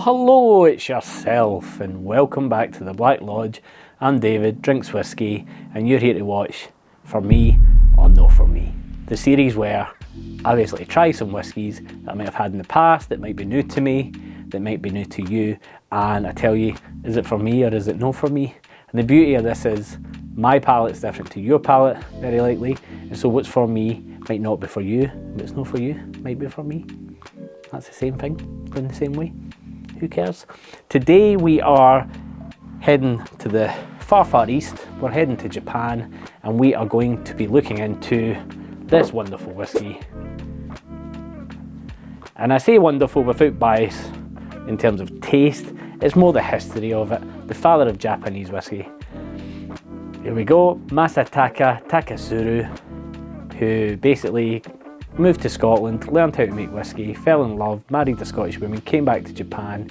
hello, it's yourself, and welcome back to the Black Lodge. I'm David, Drinks Whiskey, and you're here to watch For Me or No For Me, the series where I basically try some whiskies that I might have had in the past, that might be new to me, that might be new to you, and I tell you, is it for me or is it no for me? And the beauty of this is, my palate's different to your palate, very likely, and so what's for me might not be for you, what's no for you might be for me. That's the same thing, going the same way. Who cares? Today we are heading to the far east. We're heading to Japan, and we are going to be looking into this wonderful whiskey. And I say wonderful without bias in terms of taste. It's more the history of it. The father of Japanese whiskey. Here we go. Masataka Takasuru, who basically moved to Scotland, learned how to make whiskey, fell in love, married a Scottish woman, came back to Japan,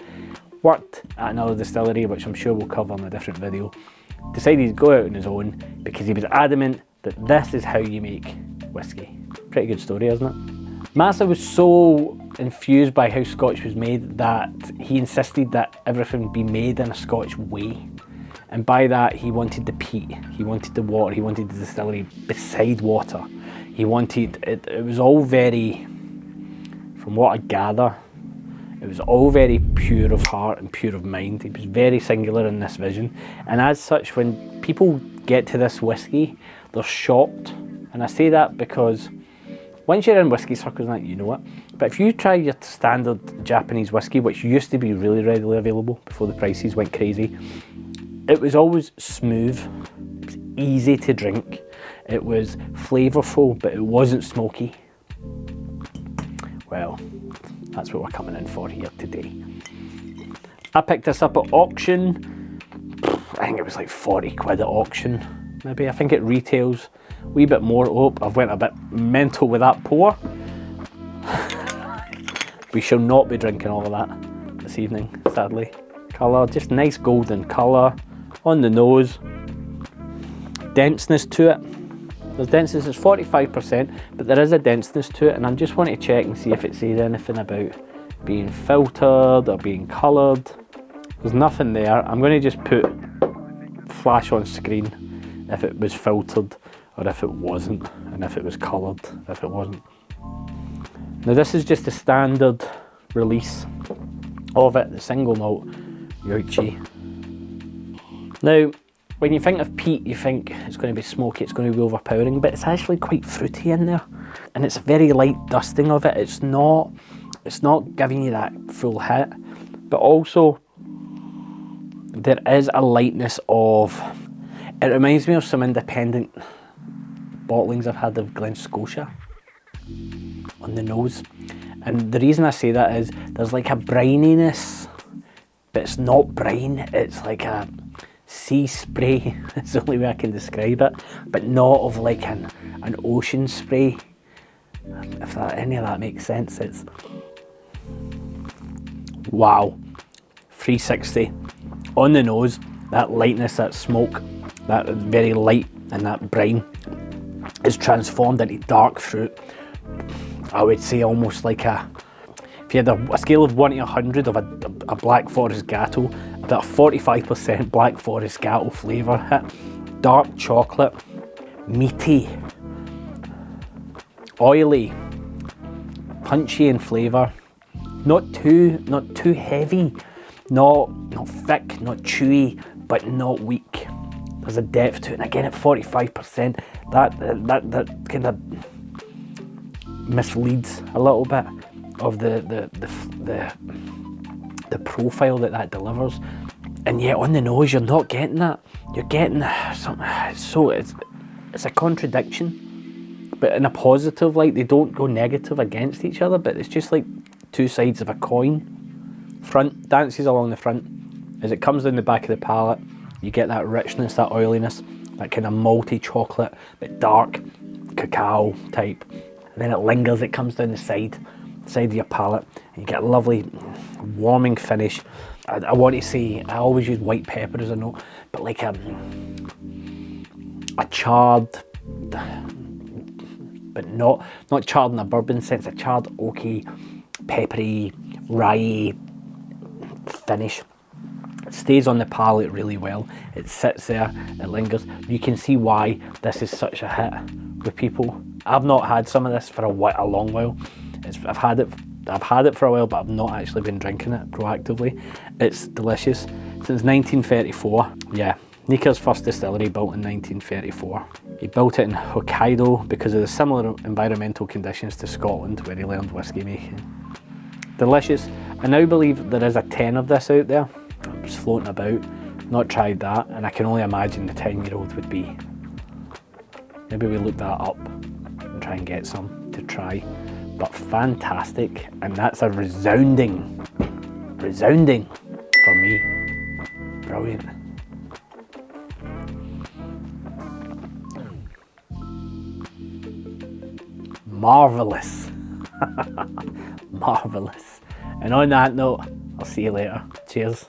worked at another distillery, which I'm sure we'll cover in a different video, decided to go out on his own because he was adamant that this is how you make whiskey. Pretty good story, isn't it? Masa was so infused by how Scotch was made that he insisted that everything be made in a Scotch way. And by that, he wanted the peat, he wanted the water, he wanted the distillery beside water. He wanted, it was all very, from what I gather, it was all very pure of heart and pure of mind. He was very singular in this vision. And as such, when people get to this whiskey, they're shocked. And I say that because once you're in whiskey circles, and that, you know it. But if you try your standard Japanese whiskey, which used to be really readily available before the prices went crazy, it was always smooth, it was easy to drink. It was flavourful, but it wasn't smoky. Well, that's what we're coming in for here today. I picked this up at auction. I think it was like 40 quid at auction. Maybe, I think it retails a wee bit more. Oh, I've went a bit mental with that pour. We shall not be drinking all of that this evening, sadly. Colour, just nice golden colour on the nose. Denseness to it. There's denseness, it's 45%, but there is a denseness to it, and I just want to check and see if it says anything about being filtered or being coloured. There's nothing there. I'm going to just put flash on screen if it was filtered or if it wasn't, and if it was coloured, if it wasn't. Now this is just a standard release of it, the single malt Yoichi. Now, when you think of peat, you think it's going to be smoky, it's going to be overpowering, but it's actually quite fruity in there, and it's a very light dusting of it. It's not giving you that full hit, but also there is a lightness of. It reminds me of some independent bottlings I've had of Glen Scotia on the nose, and the reason I say that is there's like a brininess, but it's not brine. It's like a sea spray, that's the only way I can describe it, but not of like an ocean spray, if any of that makes sense. It's wow, 360 on the nose. That lightness, that smoke, that very light, and that brine is transformed into dark fruit. I would say almost like if you had a scale of 1 to 100 of a Black Forest Gatto, about a 45% Black Forest Gatto flavour hit. Dark chocolate, meaty, oily, punchy in flavour. Not too heavy, not thick, not chewy, but not weak. There's a depth to it, and again at 45%, that kind of misleads a little bit of the profile that delivers, and yet on the nose you're not getting that. You're getting something. So it's a contradiction, but in a positive light. They don't go negative against each other, but it's just like two sides of a coin. Front dances along the front. As it comes down the back of the palate, you get that richness, that oiliness, that kind of malty chocolate, but dark cacao type. And then it lingers. It comes down the side of your palate, and you get a lovely warming finish. I want to say, I always use white pepper as a note, but like a charred, but not charred in a bourbon sense, a charred oaky, peppery, rye, finish. It stays on the palate really well. It sits there, it lingers. You can see why this is such a hit with people. I've not had some of this for a long while. I've had it for a while, but I've not actually been drinking it proactively. It's delicious. Since 1934, yeah. Nikka's first distillery built in 1934. He built it in Hokkaido because of the similar environmental conditions to Scotland where he learned whiskey making. Delicious. I now believe there is a 10 of this out there. It's floating about. Not tried that, and I can only imagine the 10-year-old would be. Maybe we look that up and try and get some to try. But fantastic, and that's a resounding for me. Brilliant. Marvellous. Marvellous. And on that note, I'll see you later. Cheers.